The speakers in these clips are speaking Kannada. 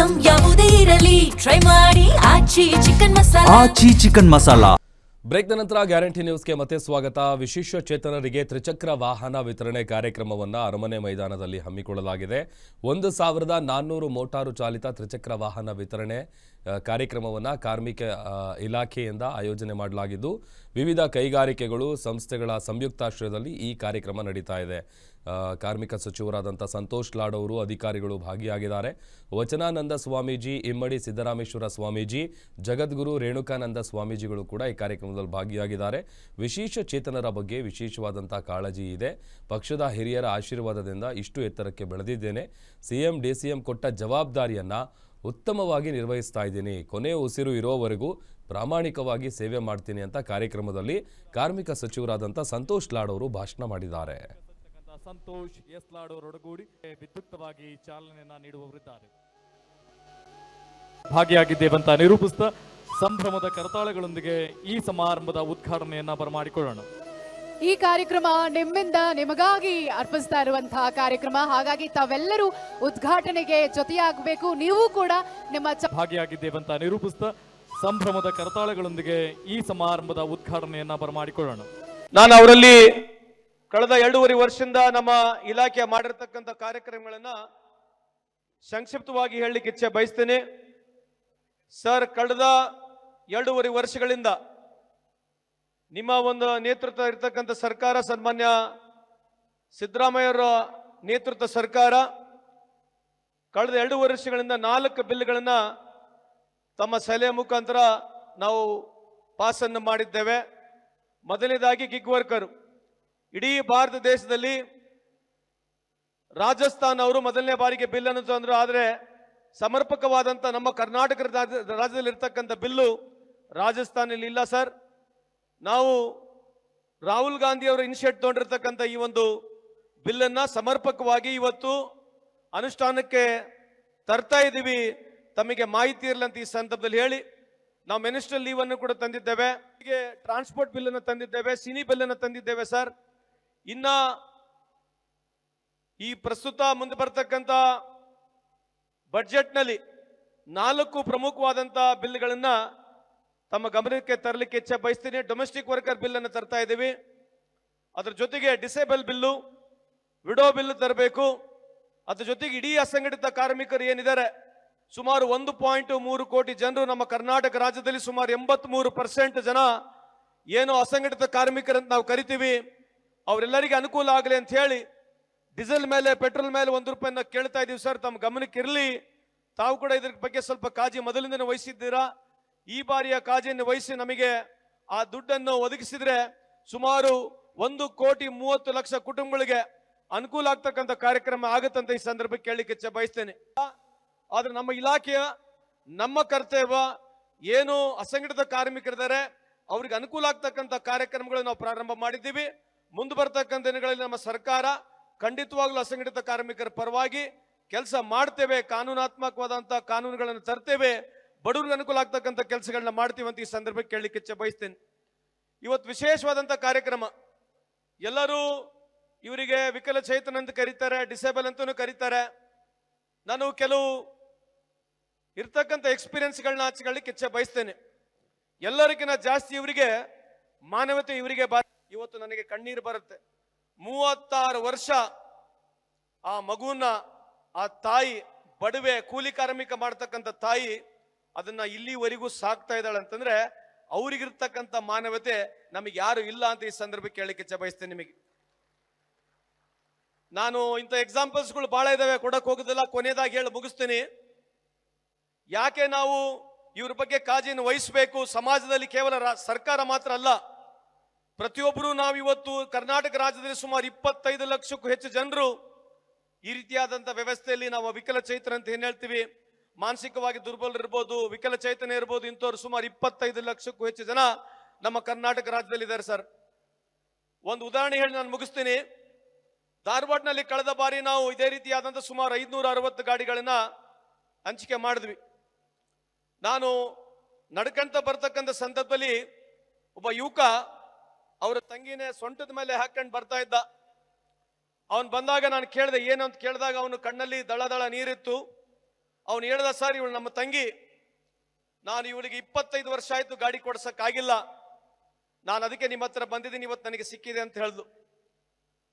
ಐಟಂ ಯಾವುದೇ ಇರಲಿ ಟ್ರೈ ಮಾಡಿ ಆಚಿ ಚಿಕನ್ ಮಸಾಲಾ. ಬ್ರೇಕ್ ದ ನಂತರ ಗ್ಯಾರಂಟಿ ನ್ಯೂಸ್ಗೆ ಮತ್ತೆ ಸ್ವಾಗತ. ವಿಶೇಷ ಚೇತನರಿಗೆ ತ್ರಿಚಕ್ರ ವಾಹನ ವಿತರಣೆ ಕಾರ್ಯಕ್ರಮವನ್ನು ಅರಮನೆ ಮೈದಾನದಲ್ಲಿ ಹಮ್ಮಿಕೊಳ್ಳಲಾಗಿದೆ. 1400 ಮೋಟಾರು ಚಾಲಿತ ತ್ರಿಚಕ್ರ ವಾಹನ ವಿತರಣೆ ಕಾರ್ಯಕ್ರಮವನ್ನು ಕಾರ್ಮಿಕ ಇಲಾಖೆಯಿಂದ ಆಯೋಜನೆ ಮಾಡಲಾಗಿದ್ದು, ವಿವಿಧ ಕೈಗಾರಿಕೆಗಳು ಸಂಸ್ಥೆಗಳ ಸಂಯುಕ್ತಾಶ್ರಯದಲ್ಲಿ ಈ ಕಾರ್ಯಕ್ರಮ ನಡೀತಾ ಇದೆ. ಕಾರ್ಮಿಕ ಸಚಿವರಾದಂಥ ಸಂತೋಷ್ ಲಾಡ್ ಅವರು ಅಧಿಕಾರಿಗಳು ಭಾಗಿಯಾಗಿದ್ದಾರೆ. ವಚನಾನಂದ ಸ್ವಾಮೀಜಿ, ಇಮ್ಮಡಿ ಸಿದ್ದರಾಮೇಶ್ವರ ಸ್ವಾಮೀಜಿ, ಜಗದ್ಗುರು ರೇಣುಕಾನಂದ ಸ್ವಾಮೀಜಿಗಳು ಕೂಡ ಈ ಕಾರ್ಯಕ್ರಮದಲ್ಲಿ ಭಾಗಿಯಾಗಿದ್ದಾರೆ. ವಿಶೇಷ ಚೇತನರ ಬಗ್ಗೆ ವಿಶೇಷವಾದಂಥ ಕಾಳಜಿ ಇದೆ. ಪಕ್ಷದ ಹಿರಿಯರ ಆಶೀರ್ವಾದದಿಂದ ಇಷ್ಟು ಎತ್ತರಕ್ಕೆ ಬೆಳೆದಿದ್ದೇನೆ. ಸಿಎಂ ಡಿಸಿಎಂ ಕೊಟ್ಟ ಜವಾಬ್ದಾರಿಯನ್ನು ಉತ್ತಮವಾಗಿ ನಿರ್ವಹಿಸ್ತಾ ಇದ್ದೀನಿ. ಕೊನೆಯ ಉಸಿರು ಇರೋವರೆಗೂ ಪ್ರಾಮಾಣಿಕವಾಗಿ ಸೇವೆ ಮಾಡ್ತೀನಿ ಅಂತ ಕಾರ್ಯಕ್ರಮದಲ್ಲಿ ಕಾರ್ಮಿಕ ಸಚಿವರಾದಂಥ ಸಂತೋಷ್ ಲಾಡ್ ಅವರು ಭಾಷಣ ಮಾಡಿದ್ದಾರೆ. ಸಂತೋಷ್ ಎಸ್ ಲಾಡ್ ಅವರೊಡಗೂಡಿ ವಿದ್ಯುಕ್ತವಾಗಿ ಚಾಲನೆಯನ್ನ ನೀಡುವವರಿದ್ದಾರೆ. ಭಾಗಿಯಾಗಿದ್ದೇವಂತ ನಿರೂಪಿಸಿದ ಸಂಭ್ರಮದ ಕರತಾಳಗಳೊಂದಿಗೆ ಈ ಸಮಾರಂಭದ ಉದ್ಘಾಟನೆಯನ್ನ ಬರಮಾಡಿಕೊಳ್ಳೋಣ. ಈ ಕಾರ್ಯಕ್ರಮ ನಿಮ್ಮಿಂದ ನಿಮಗಾಗಿ ಅರ್ಪಿಸ್ತಾ ಇರುವಂತಹ ಕಾರ್ಯಕ್ರಮ. ಹಾಗಾಗಿ ತಾವೆಲ್ಲರೂ ಉದ್ಘಾಟನೆಗೆ ಜೊತೆಯಾಗಬೇಕು. ನೀವು ಕೂಡ ನಿಮ್ಮ ಭಾಗಿಯಾಗಿದ್ದೇವಂತ ನಿರೂಪಿಸಿದ ಸಂಭ್ರಮದ ಕರತಾಳಗಳೊಂದಿಗೆ ಈ ಸಮಾರಂಭದ ಉದ್ಘಾಟನೆಯನ್ನ ಬರಮಾಡಿಕೊಳ್ಳೋಣ. ನಾನು ಅವರಲ್ಲಿ ಕಳೆದ 2.5 ವರ್ಷದಿಂದ ನಮ್ಮ ಇಲಾಖೆ ಮಾಡಿರ್ತಕ್ಕಂಥ ಕಾರ್ಯಕ್ರಮಗಳನ್ನ ಸಂಕ್ಷಿಪ್ತವಾಗಿ ಹೇಳಲಿಕ್ಕೆ ಇಚ್ಛೆ ಬಯಸ್ತೇನೆ. ಸರ್, ಕಳೆದ 2.5 ವರ್ಷಗಳಿಂದ ನಿಮ್ಮ ಒಂದು ನೇತೃತ್ವ ಇರ್ತಕ್ಕಂಥ ಸರ್ಕಾರ, ಸನ್ಮಾನ್ಯ ಸಿದ್ದರಾಮಯ್ಯವರ ನೇತೃತ್ವ ಸರ್ಕಾರ ಕಳೆದ 2 ವರ್ಷಗಳಿಂದ 4 ಬಿಲ್ಗಳನ್ನ ತಮ್ಮ ಸಲಹೆ ಮುಖಾಂತರ ನಾವು ಪಾಸನ್ನು ಮಾಡಿದ್ದೇವೆ. ಮೊದಲನೇದಾಗಿ ಗಿಗ್ ವರ್ಕರ್. ಇಡೀ ಭಾರತ ದೇಶದಲ್ಲಿ ರಾಜಸ್ಥಾನ ಅವರು ಮೊದಲನೇ ಬಾರಿಗೆ ಬಿಲ್ ಅನ್ನು ತಂದ್ರು. ಆದರೆ ಸಮರ್ಪಕವಾದಂಥ ನಮ್ಮ ಕರ್ನಾಟಕ ರಾಜ್ಯದಲ್ಲಿ ಇರ್ತಕ್ಕಂಥ ಬಿಲ್ಲು ರಾಜಸ್ಥಾನಲ್ಲಿ ಇಲ್ಲ ಸರ್. ನಾವು ರಾಹುಲ್ ಗಾಂಧಿ ಅವರು ಇನಿಷಿಯೇಟ್ ತಗೊಂಡಿರ್ತಕ್ಕಂಥ ಈ ಒಂದು ಬಿಲ್ಲನ್ನು ಸಮರ್ಪಕವಾಗಿ ಇವತ್ತು ಅನುಷ್ಠಾನಕ್ಕೆ ತರ್ತಾ ಇದ್ದೀವಿ. ತಮಗೆ ಮಾಹಿತಿ ಇರಲಿ ಅಂತ ಈ ಸಂದರ್ಭದಲ್ಲಿ ಹೇಳಿ, ನಾವು ಮಿನಿಸ್ಟರ್ ಲೀವ್ ಅನ್ನು ಕೂಡ ತಂದಿದ್ದೇವೆ. ಹೀಗೆ ಟ್ರಾನ್ಸ್ಪೋರ್ಟ್ ಬಿಲ್ ಅನ್ನು ತಂದಿದ್ದೇವೆ, ಸಿನಿ ಬಿಲ್ ಅನ್ನು ತಂದಿದ್ದೇವೆ ಸರ್. ಇನ್ನ ಈ ಪ್ರಸ್ತುತ ಮುಂದೆ ಬರ್ತಕ್ಕಂಥ ಬಜೆಟ್ನಲ್ಲಿ 4 ಪ್ರಮುಖವಾದಂಥ ಬಿಲ್ಗಳನ್ನ ತಮ್ಮ ಗಮನಕ್ಕೆ ತರಲಿಕ್ಕೆ ಇಚ್ಛೆ ಬಯಸ್ತೀನಿ. ಡೊಮೆಸ್ಟಿಕ್ ವರ್ಕರ್ ಬಿಲ್ ಅನ್ನು ತರ್ತಾ ಇದ್ದೀವಿ. ಅದ್ರ ಜೊತೆಗೆ ಡಿಸೇಬಲ್ ಬಿಲ್ಲು, ವಿಡೋ ಬಿಲ್ ತರಬೇಕು. ಅದ್ರ ಜೊತೆಗೆ ಇಡೀ ಅಸಂಘಟಿತ ಕಾರ್ಮಿಕರು ಏನಿದ್ದಾರೆ, ಸುಮಾರು 1.3 ಕೋಟಿ ಜನರು ನಮ್ಮ ಕರ್ನಾಟಕ ರಾಜ್ಯದಲ್ಲಿ ಸುಮಾರು 83% ಜನ ಏನು ಅಸಂಘಟಿತ ಕಾರ್ಮಿಕರಂತ ನಾವು ಕರಿತೀವಿ, ಅವರೆಲ್ಲರಿಗೆ ಅನುಕೂಲ ಆಗಲಿ ಅಂತ ಹೇಳಿ ಡೀಸೆಲ್ ಮೇಲೆ, ಪೆಟ್ರೋಲ್ ಮೇಲೆ 1 ರೂಪಾಯಿನ ಕೇಳ್ತಾ ಇದೀವಿ ಸರ್. ತಮ್ಮ ಗಮನಕ್ಕೆ ಇರಲಿ. ತಾವು ಕೂಡ ಇದ್ರ ಬಗ್ಗೆ ಸ್ವಲ್ಪ ಕಾಳಜಿ ಮೊದಲಿಂದನೇ ವಹಿಸಿದ್ದೀರಾ. ಈ ಬಾರಿಯ ಕಾಳಜಿಯನ್ನು ವಹಿಸಿ ನಮಗೆ ಆ ದುಡ್ಡನ್ನು ಒದಗಿಸಿದ್ರೆ ಸುಮಾರು 1,30,00,000 ಕುಟುಂಬಗಳಿಗೆ ಅನುಕೂಲ ಆಗ್ತಕ್ಕಂಥ ಕಾರ್ಯಕ್ರಮ ಆಗುತ್ತಂತ ಈ ಸಂದರ್ಭಕ್ಕೆ ಕೇಳಲಿಕ್ಕೆ ಇಚ್ಛೆ ಬಯಸ್ತೇನೆ. ಆದ್ರೆ ನಮ್ಮ ಇಲಾಖೆಯ ನಮ್ಮ ಕರ್ತವ್ಯ ಏನು ಅಸಂಘಟಿತ ಕಾರ್ಮಿಕರಿದ್ದಾರೆ ಅವ್ರಿಗೆ ಅನುಕೂಲ ಆಗ್ತಕ್ಕಂಥ ಕಾರ್ಯಕ್ರಮಗಳನ್ನು ನಾವು ಪ್ರಾರಂಭ ಮಾಡಿದ್ದೀವಿ. ಮುಂದೆ ಬರ್ತಕ್ಕಂಥ ದಿನಗಳಲ್ಲಿ ನಮ್ಮ ಸರ್ಕಾರ ಖಂಡಿತವಾಗ್ಲೂ ಅಸಂಘಟಿತ ಕಾರ್ಮಿಕರ ಪರವಾಗಿ ಕೆಲಸ ಮಾಡ್ತೇವೆ. ಕಾನೂನಾತ್ಮಕವಾದಂಥ ಕಾನೂನುಗಳನ್ನು ತರ್ತೇವೆ. ಬಡವರಿಗೆ ಅನುಕೂಲ ಆಗ್ತಕ್ಕಂಥ ಕೆಲಸಗಳನ್ನ ಮಾಡ್ತೀವಿ ಅಂತ ಈ ಸಂದರ್ಭಕ್ಕೆ ಕೇಳಲಿಕ್ಕೆ ಇಚ್ಛೆ ಬಯಸ್ತೇನೆ. ಇವತ್ತು ವಿಶೇಷವಾದಂಥ ಕಾರ್ಯಕ್ರಮ. ಎಲ್ಲರೂ ಇವರಿಗೆ ವಿಕಲಚೇತನ ಅಂತ ಕರೀತಾರೆ, ಡಿಸೇಬಲ್ ಅಂತಲೂ ಕರೀತಾರೆ. ನಾನು ಕೆಲವು ಇರ್ತಕ್ಕಂಥ ಎಕ್ಸ್ಪೀರಿಯನ್ಸ್ಗಳನ್ನ ಹಂಚಿಕೊಳ್ಳಿಕ್ಕೆ ಇಚ್ಛೆ ಬಯಸ್ತೇನೆ. ಎಲ್ಲರಿಗಿಂತ ಜಾಸ್ತಿ ಇವರಿಗೆ ಮಾನವತೆ ಇವರಿಗೆ ಇವತ್ತು ನನಗೆ ಕಣ್ಣೀರು ಬರುತ್ತೆ. 36 ವರ್ಷ ಆ ಮಗುವನ್ನ ಆ ತಾಯಿ, ಬಡವೆ ಕೂಲಿ ಕಾರ್ಮಿಕ ಮಾಡ್ತಕ್ಕಂಥ ತಾಯಿ, ಅದನ್ನ ಇಲ್ಲಿವರೆಗೂ ಸಾಕ್ತಾ ಇದ್ದಾಳೆ ಅಂತಂದ್ರೆ ಅವ್ರಿಗಿರ್ತಕ್ಕಂಥ ಮಾನವತೆ ನಮಗೆ ಯಾರು ಇಲ್ಲ ಅಂತ ಈ ಸಂದರ್ಭಕ್ಕೆ ಕೇಳಲಿಕ್ಕೆ ಇಚ್ಛೆ ಬಯಸ್ತೇನೆ. ನಿಮಗೆ ನಾನು ಇಂಥ ಎಕ್ಸಾಂಪಲ್ಸ್ಗಳು ಬಹಳ ಇದಾವೆ, ಕೊಡಕ್ ಹೋಗುದಿಲ್ಲ. ಕೊನೆಯದಾಗಿ ಹೇಳಿ ಮುಗಿಸ್ತೀನಿ. ಯಾಕೆ ನಾವು ಇವ್ರ ಬಗ್ಗೆ ಕಾಳಜಿಯನ್ನು ವಹಿಸಬೇಕು? ಸಮಾಜದಲ್ಲಿ ಕೇವಲ ಸರ್ಕಾರ ಮಾತ್ರ ಅಲ್ಲ, ಪ್ರತಿಯೊಬ್ಬರು ನಾವು ಇವತ್ತು ಕರ್ನಾಟಕ ರಾಜ್ಯದಲ್ಲಿ ಸುಮಾರು 25 ಲಕ್ಷಕ್ಕೂ ಹೆಚ್ಚು ಜನರು ಈ ರೀತಿಯಾದಂಥ ವ್ಯವಸ್ಥೆಯಲ್ಲಿ, ನಾವು ವಿಕಲಚೇತನ ಅಂತ ಏನ್ ಹೇಳ್ತೀವಿ, ಮಾನಸಿಕವಾಗಿ ದುರ್ಬಲರಿರ್ಬೋದು, ವಿಕಲಚೇತನ ಇರ್ಬೋದು, ಇಂಥವ್ರು ಸುಮಾರು 25 ಲಕ್ಷಕ್ಕೂ ಹೆಚ್ಚು ಜನ ನಮ್ಮ ಕರ್ನಾಟಕ ರಾಜ್ಯದಲ್ಲಿ ಇದ್ದಾರೆ ಸರ್. ಒಂದು ಉದಾಹರಣೆ ಹೇಳಿ ನಾನು ಮುಗಿಸ್ತೀನಿ. ಧಾರವಾಡನಲ್ಲಿ ಕಳೆದ ಬಾರಿ ನಾವು ಇದೇ ರೀತಿಯಾದಂಥ ಸುಮಾರು 560 ಗಾಡಿಗಳನ್ನ ಹಂಚಿಕೆ ಮಾಡಿದ್ವಿ. ನಾನು ನಡ್ಕಂತ ಬರ್ತಕ್ಕಂಥ ಸಂದರ್ಭದಲ್ಲಿ ಒಬ್ಬ ಯುವಕ ಅವರ ತಂಗಿನೇ ಸೊಂಟದ ಮೇಲೆ ಹಾಕೊಂಡು ಬರ್ತಾ ಇದ್ದ. ಅವನು ಬಂದಾಗ ನಾನು ಕೇಳಿದೆ ಏನು ಅಂತ ಕೇಳಿದಾಗ ಅವನು ಕಣ್ಣಲ್ಲಿ ದಳ ದಳ ನೀರಿತ್ತು. ಅವನು ಹೇಳ್ದ, ಸರ್ ಇವಳು ನಮ್ಮ ತಂಗಿ, ನಾನು ಇವಳಿಗೆ 25 ವರ್ಷ ಆಯ್ತು ಗಾಡಿ ಕೊಡ್ಸಕ್ಕಾಗಿಲ್ಲ, ನಾನು ಅದಕ್ಕೆ ನಿಮ್ಮ ಹತ್ರ ಬಂದಿದ್ದೀನಿ, ಇವತ್ತು ನನಗೆ ಸಿಕ್ಕಿದೆ ಅಂತ ಹೇಳಿದ್ಲು.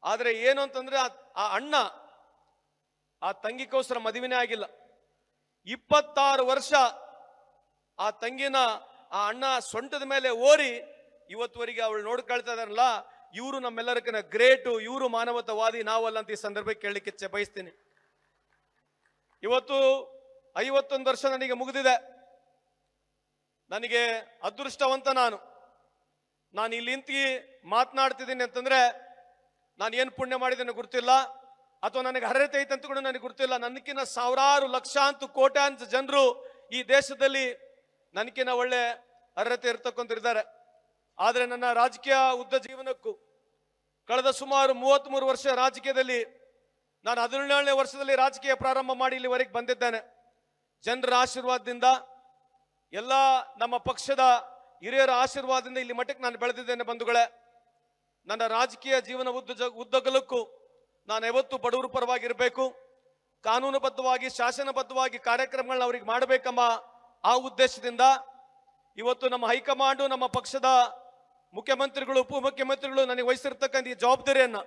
ಆದ್ರೆ ಏನು ಅಂತಂದ್ರೆ ಆ ಅಣ್ಣ ಆ ತಂಗಿಗೋಸ್ಕರ ಮದುವೆನೇ ಆಗಿಲ್ಲ. 26 ವರ್ಷ ಆ ತಂಗಿನ ಆ ಅಣ್ಣ ಸೊಂಟದ ಮೇಲೆ ಓರಿ ಇವತ್ತುವರೆಗೆ ಅವಳು ನೋಡ್ಕೊಳ್ತಾ ಇದಾರಲ್ಲ, ಇವರು ನಮ್ಮೆಲ್ಲರಕ್ಕಿಂತ ಗ್ರೇಟು, ಇವರು ಮಾನವತಾವಾದಿ, ನಾವಲ್ಲ ಅಂತ ಈ ಸಂದರ್ಭಕ್ಕೆ ಕೇಳಲಿಕ್ಕೆ ಇಚ್ಛೆ ಬಯಸ್ತೀನಿ. ಇವತ್ತು 51 ವರ್ಷ ನನಗೆ ಮುಗಿದಿದೆ. ನನಗೆ ಅದೃಷ್ಟವಂತ ನಾನು ಇಲ್ಲಿ ನಿಂತು ಮಾತನಾಡ್ತಿದ್ದೀನಿ ಅಂತಂದ್ರೆ ನಾನು ಏನು ಪುಣ್ಯ ಮಾಡಿದ್ದೇನೆ ಗೊತ್ತಿಲ್ಲ, ಅಥವಾ ನನಗೆ ಅರ್ಹತೆ ಐತೆ ಅಂತ ಕೂಡ ನನಗೆ ಗೊತ್ತಿಲ್ಲ. ನನಗಿನ್ನ ಸಾವಿರಾರು ಲಕ್ಷಾಂತರ ಕೋಟ್ಯಾಂತರ ಜನರು ಈ ದೇಶದಲ್ಲಿ ನನಗಿನ್ನ ಒಳ್ಳೆ ಅರ್ಹತೆ ಇರ್ತಕ್ಕಂಥರಿದ್ದಾರೆ. ಆದರೆ ನನ್ನ ರಾಜಕೀಯ ಉದ್ದ ಜೀವನಕ್ಕೂ ಕಳೆದ ಸುಮಾರು 33 ವರ್ಷ ರಾಜಕೀಯದಲ್ಲಿ, ನಾನು 17ನೇ ವರ್ಷದಲ್ಲಿ ರಾಜಕೀಯ ಪ್ರಾರಂಭ ಮಾಡಿ ಇಲ್ಲಿವರೆಗೆ ಬಂದಿದ್ದೇನೆ. ಜನರ ಆಶೀರ್ವಾದದಿಂದ, ಎಲ್ಲ ನಮ್ಮ ಪಕ್ಷದ ಹಿರಿಯರ ಆಶೀರ್ವಾದದಿಂದ ಇಲ್ಲಿ ಮಟ್ಟಕ್ಕೆ ನಾನು ಬೆಳೆದಿದ್ದೇನೆ ಬಂಧುಗಳೇ. ನನ್ನ ರಾಜಕೀಯ ಜೀವನ ಉದ್ದಗಲಕ್ಕೂ ನಾನು ಯಾವತ್ತೂ ಬಡವರ ಪರವಾಗಿರಬೇಕು, ಕಾನೂನುಬದ್ಧವಾಗಿ ಶಾಸನಬದ್ಧವಾಗಿ ಕಾರ್ಯಕ್ರಮಗಳನ್ನ ಅವ್ರಿಗೆ ಮಾಡಬೇಕೆಂಬ ಆ ಉದ್ದೇಶದಿಂದ ಇವತ್ತು ನಮ್ಮ ಹೈಕಮಾಂಡು, ನಮ್ಮ ಪಕ್ಷದ ಮುಖ್ಯಮಂತ್ರಿಗಳು, ಉಪಮುಖ್ಯಮಂತ್ರಿಗಳು ನನಗೆ ವಹಿಸಿರ್ತಕ್ಕಂಥ ಈ ಜವಾಬ್ದಾರಿಯನ್ನ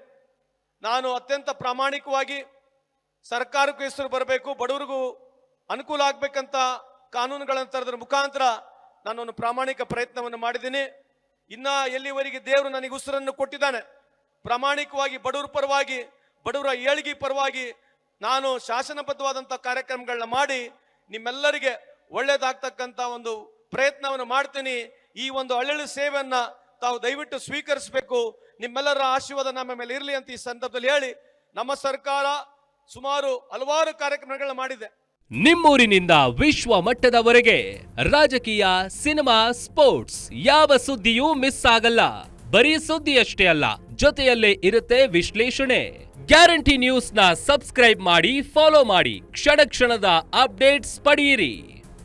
ನಾನು ಅತ್ಯಂತ ಪ್ರಾಮಾಣಿಕವಾಗಿ ಸರ್ಕಾರಕ್ಕೂ ಹೆಸರು ಬರಬೇಕು, ಬಡವರಿಗೂ ಅನುಕೂಲ ಆಗ್ಬೇಕಂತ ಕಾನೂನುಗಳನ್ನು ತರೋದ್ರ ಮುಖಾಂತರ ನಾನೊಂದು ಪ್ರಾಮಾಣಿಕ ಪ್ರಯತ್ನವನ್ನು ಮಾಡಿದ್ದೀನಿ. ಇನ್ನ ಎಲ್ಲಿವರೆಗೆ ದೇವರು ನನಗೆ ಉಸಿರನ್ನು ಕೊಟ್ಟಿದ್ದಾನೆ, ಪ್ರಾಮಾಣಿಕವಾಗಿ ಬಡವರ ಪರವಾಗಿ, ಬಡವರ ಏಳಿಗೆ ಪರವಾಗಿ ನಾನು ಶಾಸನಬದ್ಧವಾದಂಥ ಕಾರ್ಯಕ್ರಮಗಳನ್ನ ಮಾಡಿ ನಿಮ್ಮೆಲ್ಲರಿಗೆ ಒಳ್ಳೇದಾಗ್ತಕ್ಕಂಥ ಒಂದು ಪ್ರಯತ್ನವನ್ನು ಮಾಡ್ತೀನಿ. ಈ ಒಂದು ಅಳಿಲು ಸೇವೆಯನ್ನ ತಾವು ದಯವಿಟ್ಟು ಸ್ವೀಕರಿಸಬೇಕು, ನಿಮ್ಮೆಲ್ಲರ ಆಶೀರ್ವಾದ ನಮ್ಮ ಮೇಲೆ ಇರಲಿ ಅಂತ ಈ ಸಂದರ್ಭದಲ್ಲಿ ಹೇಳಿ, ನಮ್ಮ ಸರ್ಕಾರ ಸುಮಾರು ಹಲವಾರು ಕಾರ್ಯಕ್ರಮಗಳನ್ನ ಮಾಡಿದೆ. ನಿಮ್ಮೂರಿನಿಂದ ವಿಶ್ವ ಮಟ್ಟದವರೆಗೆ ರಾಜಕೀಯ, ಸಿನಿಮಾ, ಸ್ಪೋರ್ಟ್ಸ್ ಯಾವ ಸುದ್ದಿಯೂ ಮಿಸ್ ಆಗಲ್ಲ. ಬರೀ ಸುದ್ದಿಯಷ್ಟೇ ಅಲ್ಲ, ಜೊತೆಯಲ್ಲೇ ಇರುತ್ತೆ ವಿಶ್ಲೇಷಣೆ. ಗ್ಯಾರಂಟಿ ನ್ಯೂಸ್ನ ಸಬ್ಸ್ಕ್ರೈಬ್ ಮಾಡಿ, ಫಾಲೋ ಮಾಡಿ, ಕ್ಷಣ ಕ್ಷಣದ ಅಪ್ಡೇಟ್ಸ್ ಪಡೆಯಿರಿ.